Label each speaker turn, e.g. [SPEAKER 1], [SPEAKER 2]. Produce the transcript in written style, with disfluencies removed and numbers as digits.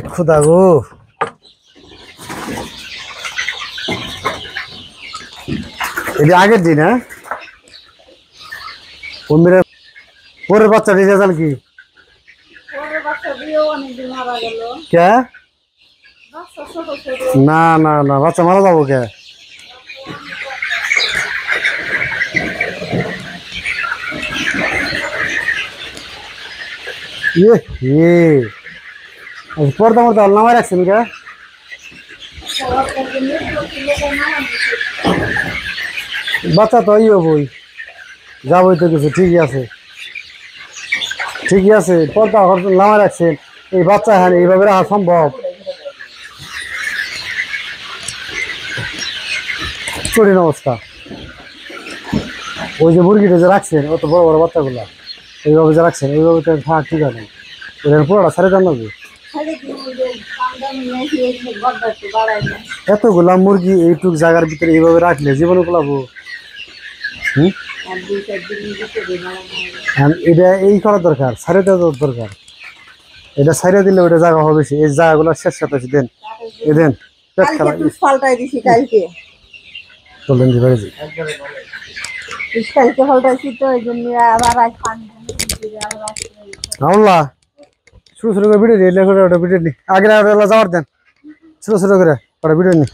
[SPEAKER 1] खुदा गो আগের দিন হ্যাঁ পরের বাচ্চাটি রেজাল্ট কি কে না না না বাচ্চা মারা যাবো কে পর্দা মর্দা নামাই রাখছেন কে বাচ্চা তো ইয়ে বই যাবই তো কিছু ঠিকই আছে পর্দা নামাই রাখছেন এই বাচ্চা হ্যাঁ এইভাবে রাখা সম্ভব কঠিন অবস্থা ওই যে মুরগিটা যে রাখছেন অত বড় বড় বাচ্চাগুলা এইভাবে যে রাখছেন এইভাবে তো থাক ঠিক আছে পুরোটা সাড়ে দাম লাগবে এতগুলা মুরগি এইটুক জায়গার ভিতরে এইভাবে রাখলে জীবনে গুলাবো এটা এই করা দরকার সাইডে দেওয়া দরকার এটা সাইডে দিলে ওটা জায়গা হবে বেশি এই জায়গাগুলো শেষ সাথে দেন এ দেন
[SPEAKER 2] পাল্টাই দিছি কালকে
[SPEAKER 1] চলেন দি বাড়ি
[SPEAKER 2] কালকে পাল্টাইছি তো এই জন্য আবার আজ পানি
[SPEAKER 1] আল্লাহ ছোট ছোট করে ভিডিও দিলে ওটা ভিডিও নি আগে যাওয়ার দেন ছোট ছোট করে ওটা ভিডিও নি